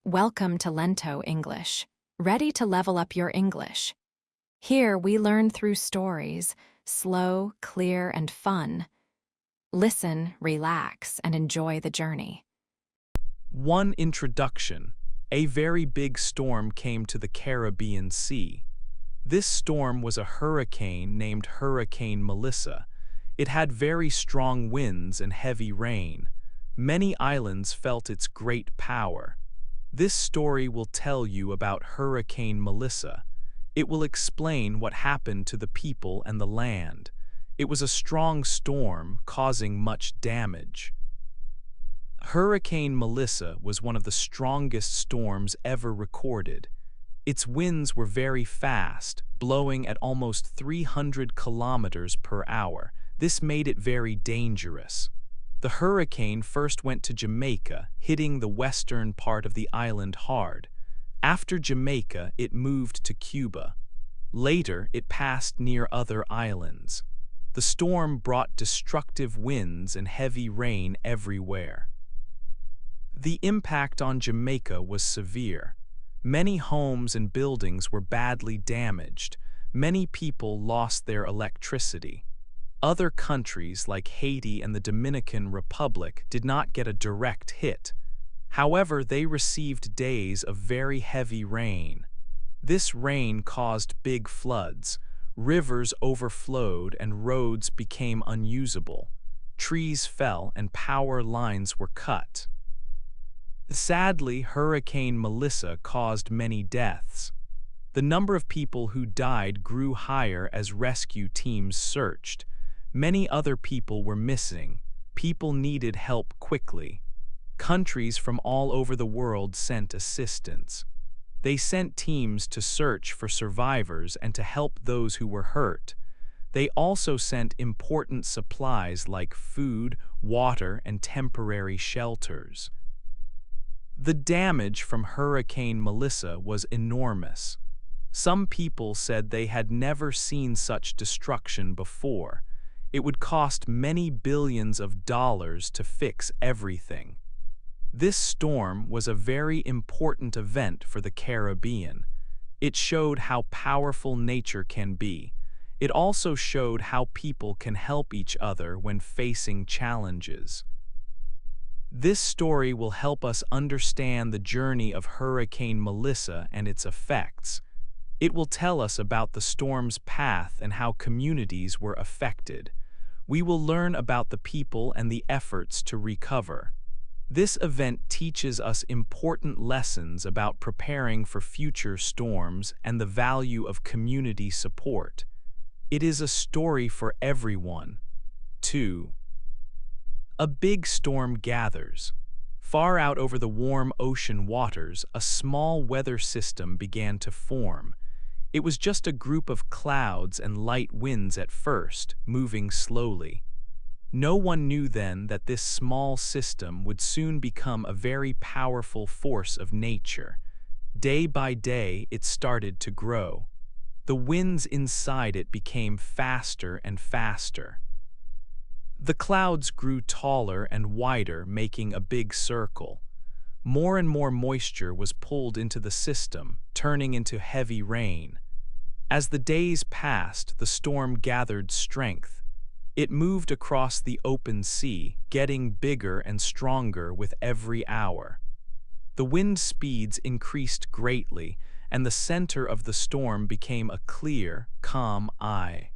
Welcome to Lento English. Ready to level up your English? Here we learn through stories, slow, clear, and fun. Listen, relax, and enjoy the journey. One introduction. A very big storm came to the Caribbean Sea. This storm was a hurricane named Hurricane Melissa. It had very strong winds and heavy rain. Many islands felt its great power. This story will tell you about Hurricane Melissa. It will explain what happened to the people and the land. It was a strong storm, causing much damage. Hurricane Melissa was one of the strongest storms ever recorded. Its winds were very fast, blowing at almost 300 kilometers per hour. This made it very dangerous. The hurricane first went to Jamaica, hitting the western part of the island hard. After Jamaica, it moved to Cuba. Later, it passed near other islands. The storm brought destructive winds and heavy rain everywhere. The impact on Jamaica was severe. Many homes and buildings were badly damaged. Many people lost their electricity. Other countries like Haiti and the Dominican Republic did not get a direct hit. However, they received days of very heavy rain. This rain caused big floods. Rivers overflowed and roads became unusable. Trees fell and power lines were cut. Sadly, Hurricane Melissa caused many deaths. The number of people who died grew higher as rescue teams searched. Many other people were missing. People needed help quickly. Countries from all over the world sent assistance. They sent teams to search for survivors and to help those who were hurt. They also sent important supplies like food, water, and temporary shelters. The damage from Hurricane Melissa was enormous. Some people said they had never seen such destruction before. It would cost many billions of dollars to fix everything. This storm was a very important event for the Caribbean. It showed how powerful nature can be. It also showed how people can help each other when facing challenges. This story will help us understand the journey of Hurricane Melissa and its effects. It will tell us about the storm's path and how communities were affected. We will learn about the people and the efforts to recover. This event teaches us important lessons about preparing for future storms and the value of community support. It is a story for everyone. 2. A big storm gathers. Far out over the warm ocean waters, a small weather system began to form. It was just a group of clouds and light winds at first, moving slowly. No one knew then that this small system would soon become a very powerful force of nature. Day by day, it started to grow. The winds inside it became faster and faster. The clouds grew taller and wider, making a big circle. More and more moisture was pulled into the system, turning into heavy rain. As the days passed, the storm gathered strength. It moved across the open sea, getting bigger and stronger with every hour. The wind speeds increased greatly, and the center of the storm became a clear, calm eye.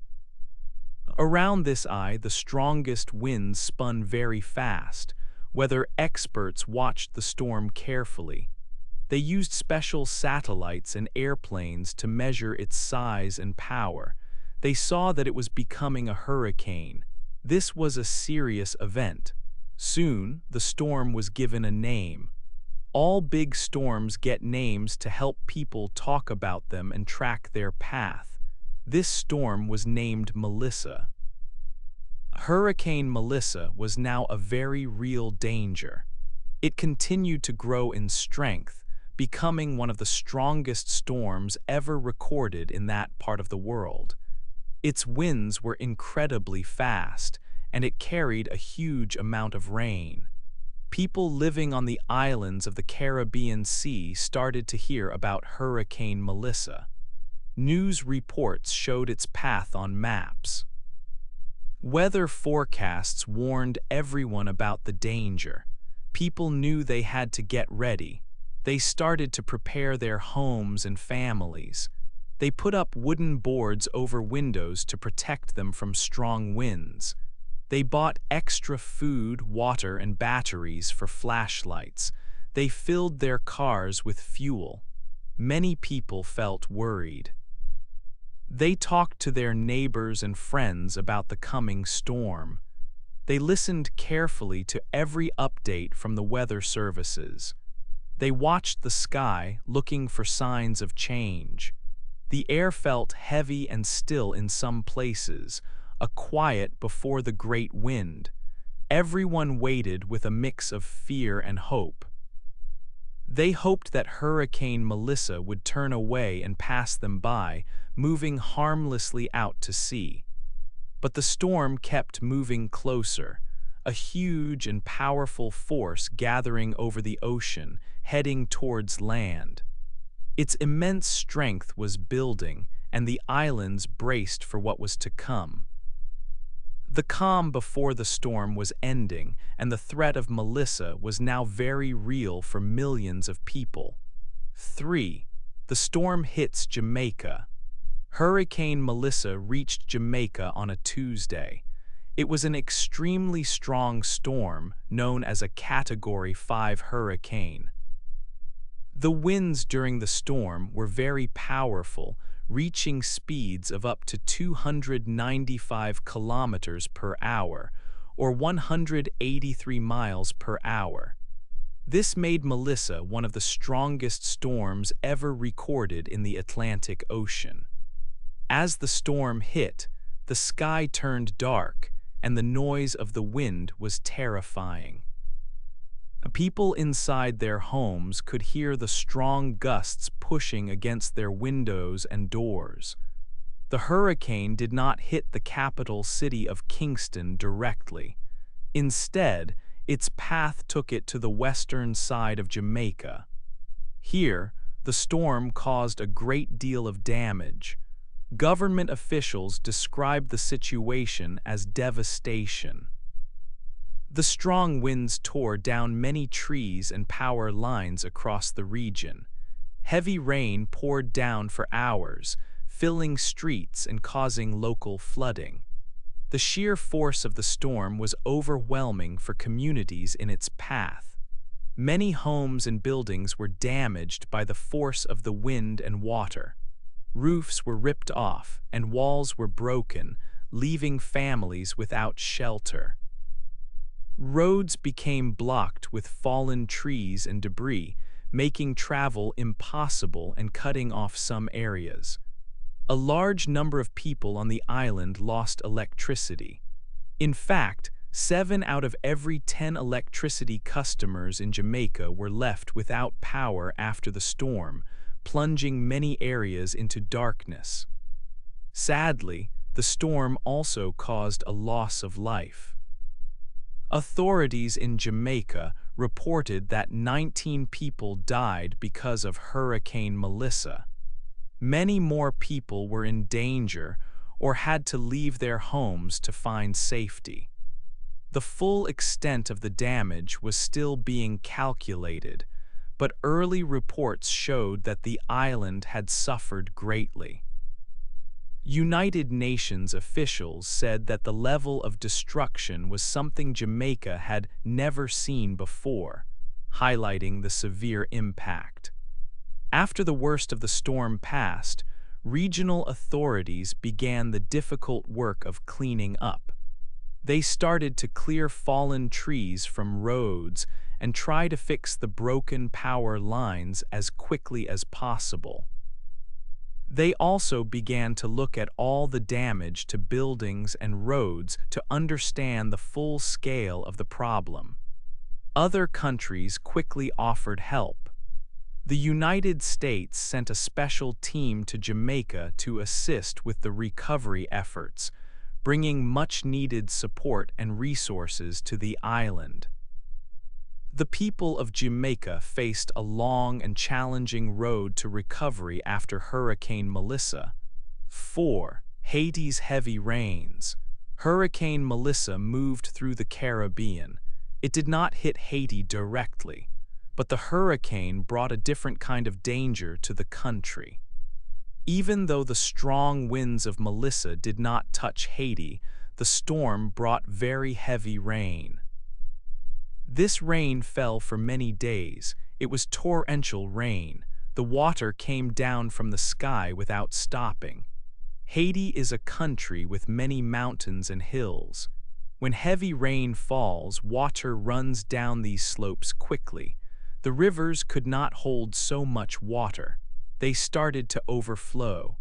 Around this eye, the strongest winds spun very fast. Weather experts watched the storm carefully. They used special satellites and airplanes to measure its size and power. They saw that it was becoming a hurricane. This was a serious event. Soon, the storm was given a name. All big storms get names to help people talk about them and track their path. This storm was named Melissa. Hurricane Melissa was now a very real danger. It continued to grow in strength, becoming one of the strongest storms ever recorded in that part of the world. Its winds were incredibly fast, and it carried a huge amount of rain. People living on the islands of the Caribbean Sea started to hear about Hurricane Melissa. News reports showed its path on maps. Weather forecasts warned everyone about the danger. People knew they had to get ready. They started to prepare their homes and families. They put up wooden boards over windows to protect them from strong winds. They bought extra food, water, and batteries for flashlights. They filled their cars with fuel. Many people felt worried. They talked to their neighbors and friends about the coming storm. They listened carefully to every update from the weather services. They watched the sky, looking for signs of change. The air felt heavy and still in some places, a quiet before the great wind. Everyone waited with a mix of fear and hope. They hoped that Hurricane Melissa would turn away and pass them by, moving harmlessly out to sea. But the storm kept moving closer, a huge and powerful force gathering over the ocean, heading towards land. Its immense strength was building, and the islands braced for what was to come. The calm before the storm was ending, and the threat of Melissa was now very real for millions of people. 3. The storm hits Jamaica. Hurricane Melissa reached Jamaica on a Tuesday. It was an extremely strong storm known as a Category 5 hurricane. The winds during the storm were very powerful, reaching speeds of up to 295 kilometers per hour, or 183 miles per hour. This made Melissa one of the strongest storms ever recorded in the Atlantic Ocean. As the storm hit, the sky turned dark, and the noise of the wind was terrifying. People inside their homes could hear the strong gusts pushing against their windows and doors. The hurricane did not hit the capital city of Kingston directly. Instead, its path took it to the western side of Jamaica. Here, the storm caused a great deal of damage. Government officials described the situation as devastation. The strong winds tore down many trees and power lines across the region. Heavy rain poured down for hours, filling streets and causing local flooding. The sheer force of the storm was overwhelming for communities in its path. Many homes and buildings were damaged by the force of the wind and water. Roofs were ripped off and walls were broken, leaving families without shelter. Roads became blocked with fallen trees and debris, making travel impossible and cutting off some areas. A large number of people on the island lost electricity. In fact, 7 out of every 10 electricity customers in Jamaica were left without power after the storm, plunging many areas into darkness. Sadly, the storm also caused a loss of life. Authorities in Jamaica reported that 19 people died because of Hurricane Melissa. Many more people were in danger or had to leave their homes to find safety. The full extent of the damage was still being calculated, but early reports showed that the island had suffered greatly. United Nations officials said that the level of destruction was something Jamaica had never seen before, highlighting the severe impact. After the worst of the storm passed, regional authorities began the difficult work of cleaning up. They started to clear fallen trees from roads and try to fix the broken power lines as quickly as possible. They also began to look at all the damage to buildings and roads to understand the full scale of the problem. Other countries quickly offered help. The United States sent a special team to Jamaica to assist with the recovery efforts, bringing much-needed support and resources to the island. The people of Jamaica faced a long and challenging road to recovery after Hurricane Melissa. 4. Haiti's heavy rains. Hurricane Melissa moved through the Caribbean. It did not hit Haiti directly, but the hurricane brought a different kind of danger to the country. Even though the strong winds of Melissa did not touch Haiti, the storm brought very heavy rain. This rain fell for many days. It was torrential rain. The water came down from the sky without stopping. Haiti is a country with many mountains and hills. When heavy rain falls, water runs down these slopes quickly. The rivers could not hold so much water. They started to overflow.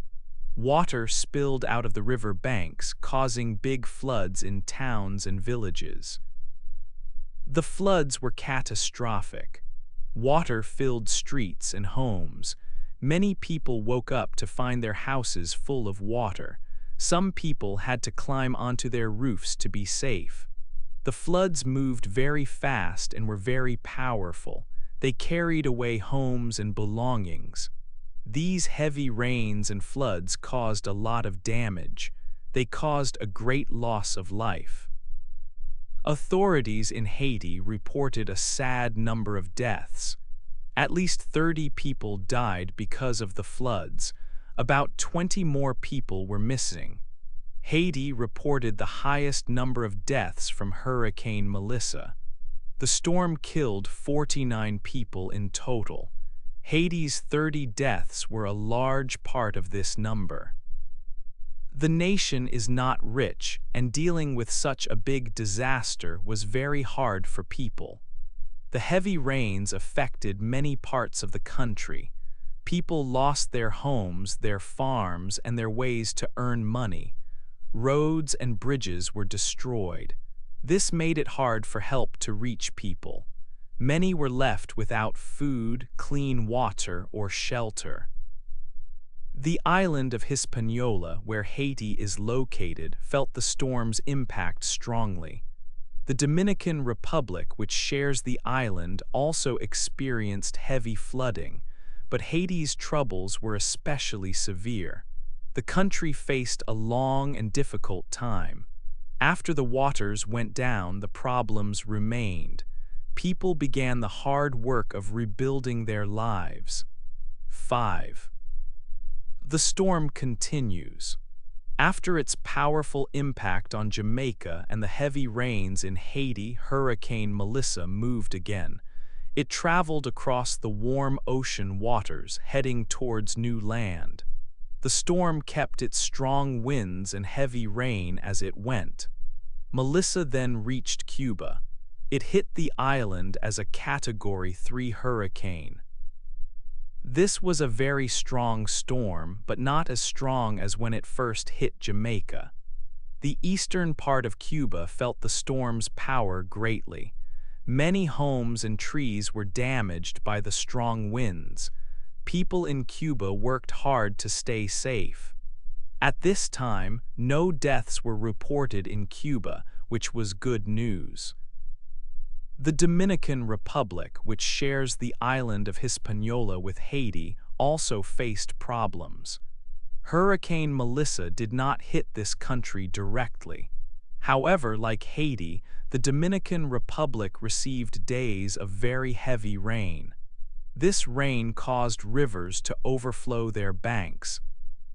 Water spilled out of the river banks, causing big floods in towns and villages. The floods were catastrophic. Water filled streets and homes. Many people woke up to find their houses full of water. Some people had to climb onto their roofs to be safe. The floods moved very fast and were very powerful. They carried away homes and belongings. These heavy rains and floods caused a lot of damage. They caused a great loss of life. Authorities in Haiti reported a sad number of deaths. At least 30 people died because of the floods. About 20 more people were missing. Haiti reported the highest number of deaths from Hurricane Melissa. The storm killed 49 people in total. Haiti's 30 deaths were a large part of this number. The nation is not rich, and dealing with such a big disaster was very hard for people. The heavy rains affected many parts of the country. People lost their homes, their farms, and their ways to earn money. Roads and bridges were destroyed. This made it hard for help to reach people. Many were left without food, clean water, or shelter. The island of Hispaniola, where Haiti is located, felt the storm's impact strongly. The Dominican Republic, which shares the island, also experienced heavy flooding, but Haiti's troubles were especially severe. The country faced a long and difficult time. After the waters went down, the problems remained. People began the hard work of rebuilding their lives. 5. The storm continues. After its powerful impact on Jamaica and the heavy rains in Haiti, Hurricane Melissa moved again. It traveled across the warm ocean waters, heading towards new land. The storm kept its strong winds and heavy rain as it went. Melissa then reached Cuba. It hit the island as a Category 3 hurricane. This was a very strong storm, but not as strong as when it first hit Jamaica. The eastern part of Cuba felt the storm's power greatly. Many homes and trees were damaged by the strong winds. People in Cuba worked hard to stay safe. At this time, no deaths were reported in Cuba, which was good news. The Dominican Republic, which shares the island of Hispaniola with Haiti, also faced problems. Hurricane Melissa did not hit this country directly. However, like Haiti, the Dominican Republic received days of very heavy rain. This rain caused rivers to overflow their banks.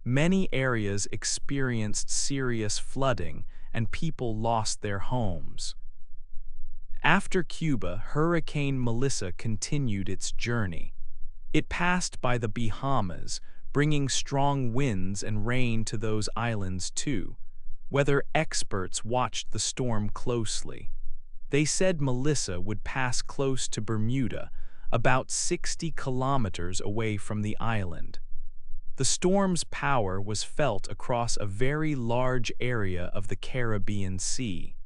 Many areas experienced serious flooding, and people lost their homes. After Cuba, Hurricane Melissa continued its journey. It passed by the Bahamas, bringing strong winds and rain to those islands too. Weather experts watched the storm closely. They said Melissa would pass close to Bermuda, about 60 kilometers away from the island. The storm's power was felt across a very large area of the Caribbean Sea.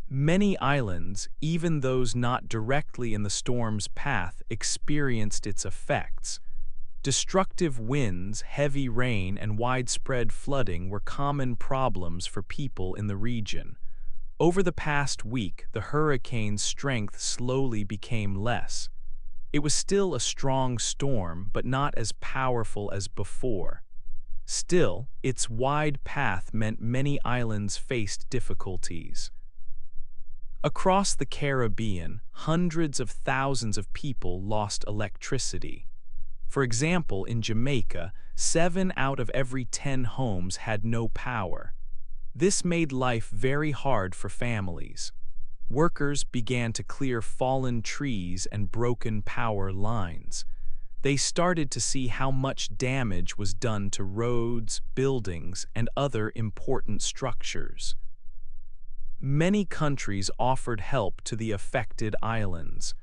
Many islands, even those not directly in the storm's path, experienced its effects. Destructive winds, heavy rain, and widespread flooding were common problems for people in the region. Over the past week, the hurricane's strength slowly became less. It was still a strong storm, but not as powerful as before. Still, its wide path meant many islands faced difficulties. Across the Caribbean, hundreds of thousands of people lost electricity. For example, in Jamaica, 7 out of every 10 homes had no power. This made life very hard for families. Workers began to clear fallen trees and broken power lines. They started to see how much damage was done to roads, buildings, and other important structures. Many countries offered help to the affected islands.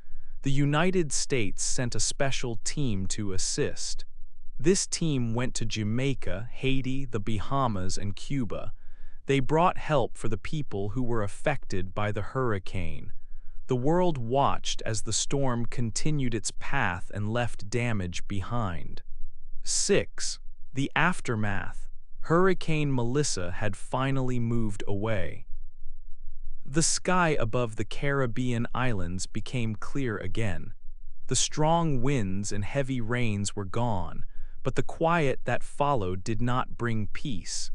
The United States sent a special team to assist. This team went to Jamaica, Haiti, the Bahamas, and Cuba. They brought help for the people who were affected by the hurricane. The world watched as the storm continued its path and left damage behind. 6. The aftermath. Hurricane Melissa had finally moved away. The sky above the Caribbean islands became clear again. The strong winds and heavy rains were gone, but the quiet that followed did not bring peace.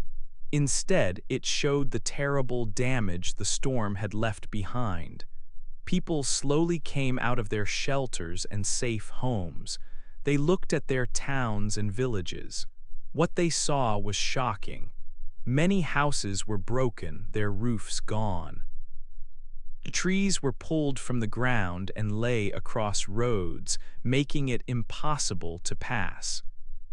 Instead, it showed the terrible damage the storm had left behind. People slowly came out of their shelters and safe homes. They looked at their towns and villages. What they saw was shocking. Many houses were broken, their roofs gone. Trees were pulled from the ground and lay across roads, making it impossible to pass.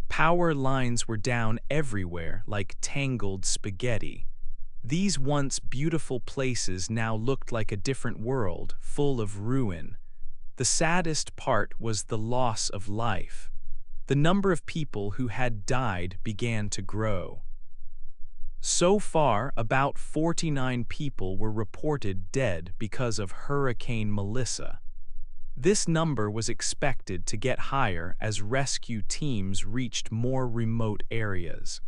Power lines were down everywhere like tangled spaghetti. These once beautiful places now looked like a different world, full of ruin. The saddest part was the loss of life. The number of people who had died began to grow. So far, about 49 people were reported dead because of Hurricane Melissa. This number was expected to get higher as rescue teams reached more remote areas.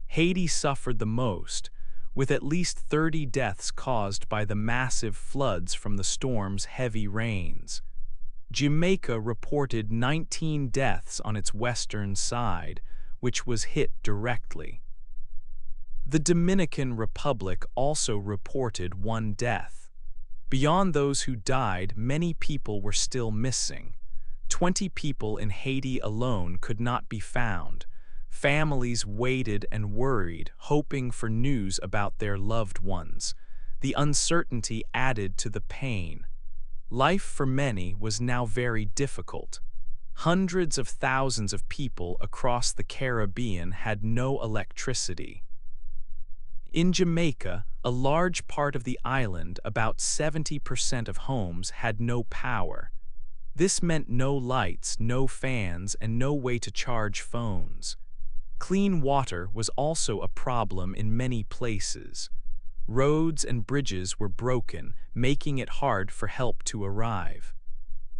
Haiti suffered the most, with at least 30 deaths caused by the massive floods from the storm's heavy rains. Jamaica reported 19 deaths on its western side, which was hit directly. The Dominican Republic also reported 1 death. Beyond those who died, many people were still missing. 20 people in Haiti alone could not be found. Families waited and worried, hoping for news about their loved ones. The uncertainty added to the pain. Life for many was now very difficult. Hundreds of thousands of people across the Caribbean had no electricity. In Jamaica, a large part of the island, about 70% of homes, had no power. This meant no lights, no fans, and no way to charge phones. Clean water was also a problem in many places. Roads and bridges were broken, making it hard for help to arrive.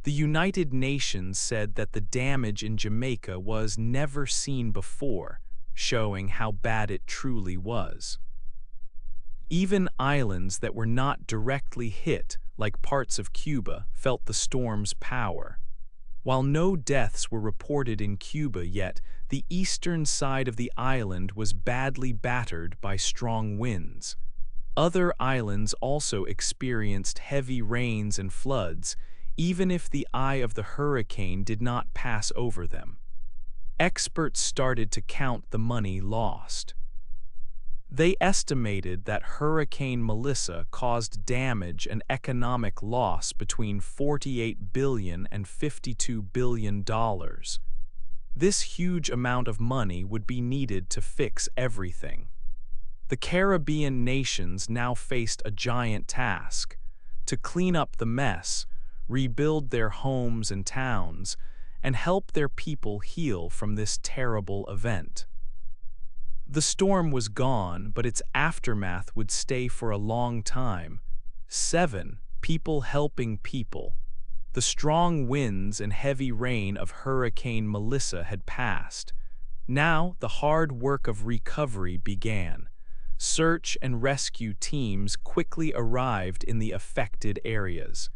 The United Nations said that the damage in Jamaica was never seen before, showing how bad it truly was. Even islands that were not directly hit, like parts of Cuba, felt the storm's power. While no deaths were reported in Cuba yet, the eastern side of the island was badly battered by strong winds. Other islands also experienced heavy rains and floods, even if the eye of the hurricane did not pass over them. Experts started to count the money lost. They estimated that Hurricane Melissa caused damage and economic loss between $48 billion and $52 billion. This huge amount of money would be needed to fix everything. The Caribbean nations now faced a giant task: to clean up the mess, rebuild their homes and towns, and help their people heal from this terrible event. The storm was gone, but its aftermath would stay for a long time. 7. People helping people. The strong winds and heavy rain of Hurricane Melissa had passed. Now the hard work of recovery began. Search and rescue teams quickly arrived in the affected areas.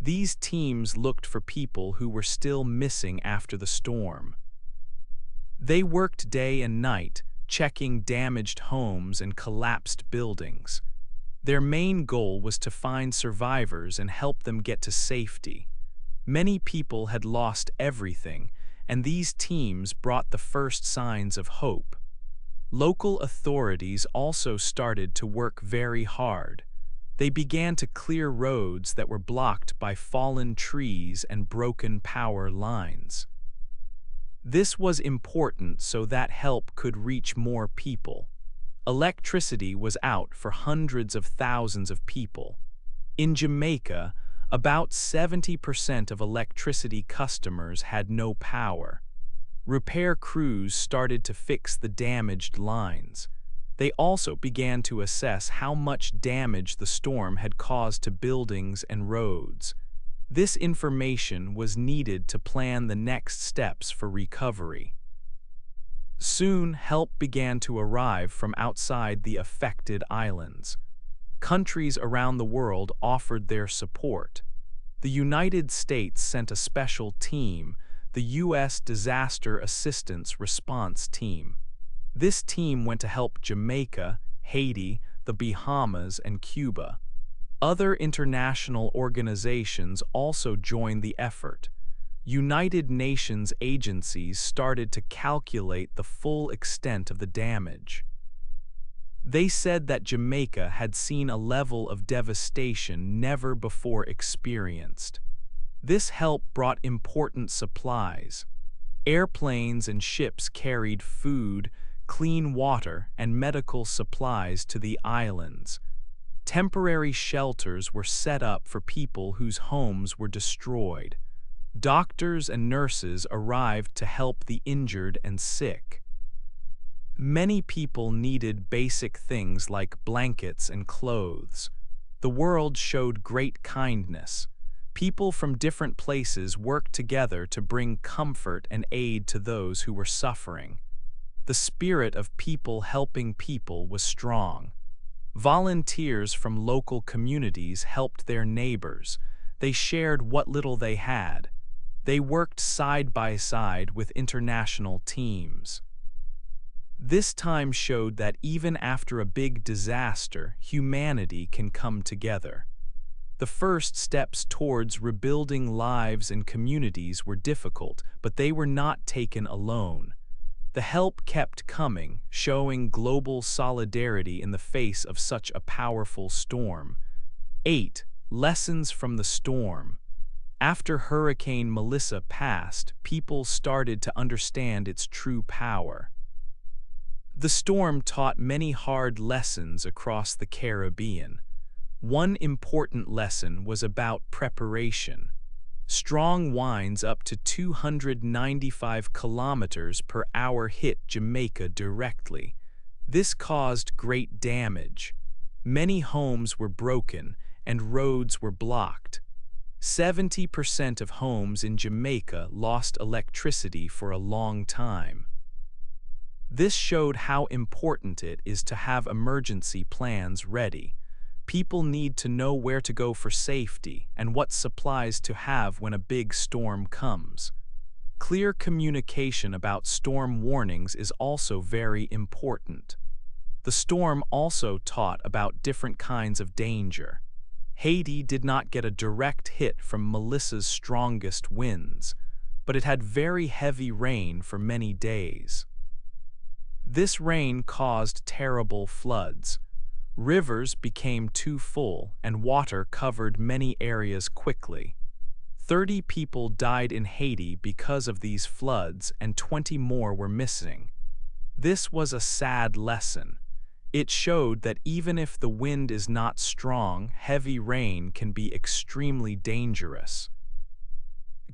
These teams looked for people who were still missing after the storm. They worked day and night, checking damaged homes and collapsed buildings. Their main goal was to find survivors and help them get to safety. Many people had lost everything, and these teams brought the first signs of hope. Local authorities also started to work very hard. They began to clear roads that were blocked by fallen trees and broken power lines. This was important so that help could reach more people. Electricity was out for hundreds of thousands of people. In Jamaica, about 70% of electricity customers had no power. Repair crews started to fix the damaged lines. They also began to assess how much damage the storm had caused to buildings and roads. This information was needed to plan the next steps for recovery. Soon, help began to arrive from outside the affected islands. Countries around the world offered their support. The United States sent a special team, the U.S. Disaster Assistance Response Team. This team went to help Jamaica, Haiti, the Bahamas, and Cuba. Other international organizations also joined the effort. United Nations agencies started to calculate the full extent of the damage. They said that Jamaica had seen a level of devastation never before experienced. This help brought important supplies. Airplanes and ships carried food, clean water, and medical supplies to the islands. Temporary shelters were set up for people whose homes were destroyed. Doctors and nurses arrived to help the injured and sick. Many people needed basic things like blankets and clothes. The world showed great kindness. People from different places worked together to bring comfort and aid to those who were suffering. The spirit of people helping people was strong. Volunteers from local communities helped their neighbors. They shared what little they had. They worked side by side with international teams. This time showed that even after a big disaster, humanity can come together. The first steps towards rebuilding lives and communities were difficult, but they were not taken alone. The help kept coming, showing global solidarity in the face of such a powerful storm. 8. Lessons from the storm. After Hurricane Melissa passed, people started to understand its true power. The storm taught many hard lessons across the Caribbean. One important lesson was about preparation. Strong winds up to 295 kilometers per hour hit Jamaica directly. This caused great damage. Many homes were broken and roads were blocked. 70% of homes in Jamaica lost electricity for a long time. This showed how important it is to have emergency plans ready. People need to know where to go for safety and what supplies to have when a big storm comes. Clear communication about storm warnings is also very important. The storm also taught about different kinds of danger. Haiti did not get a direct hit from Melissa's strongest winds, but it had very heavy rain for many days. This rain caused terrible floods. Rivers became too full and water covered many areas quickly. 30 people died in Haiti because of these floods and 20 more were missing. This was a sad lesson. It showed that even if the wind is not strong, heavy rain can be extremely dangerous.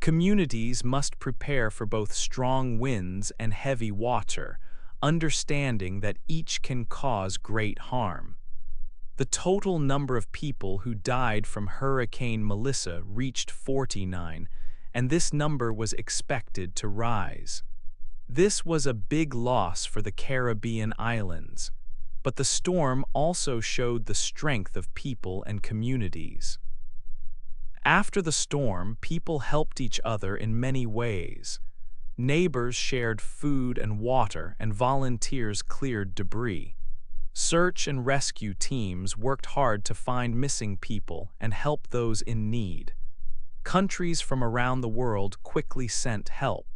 Communities must prepare for both strong winds and heavy water, understanding that each can cause great harm. The total number of people who died from Hurricane Melissa reached 49, and this number was expected to rise. This was a big loss for the Caribbean islands. but the storm also showed the strength of people and communities. After the storm, people helped each other in many ways. Neighbors shared food and water, and volunteers cleared debris. Search and rescue teams worked hard to find missing people and help those in need. Countries from around the world quickly sent help.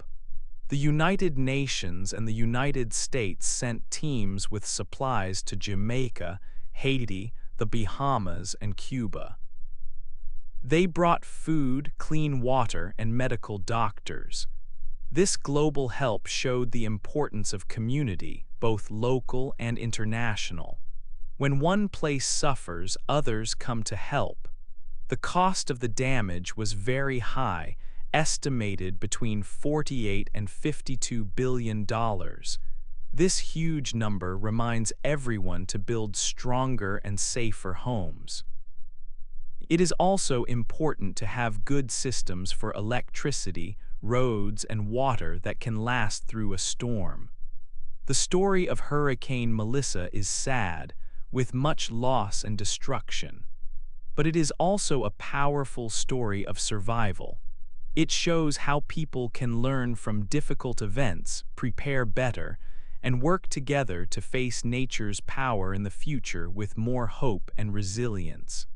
The United Nations and the United States sent teams with supplies to Jamaica, Haiti, the Bahamas, and Cuba. They brought food, clean water, and medical doctors. This global help showed the importance of community, both local and international. When one place suffers, others come to help. The cost of the damage was very high, estimated between $48 and $52 billion. This huge number reminds everyone to build stronger and safer homes. It is also important to have good systems for electricity, roads, and water that can last through a storm. The story of Hurricane Melissa is sad, with much loss and destruction. But it is also a powerful story of survival. It shows how people can learn from difficult events, prepare better, and work together to face nature's power in the future with more hope and resilience.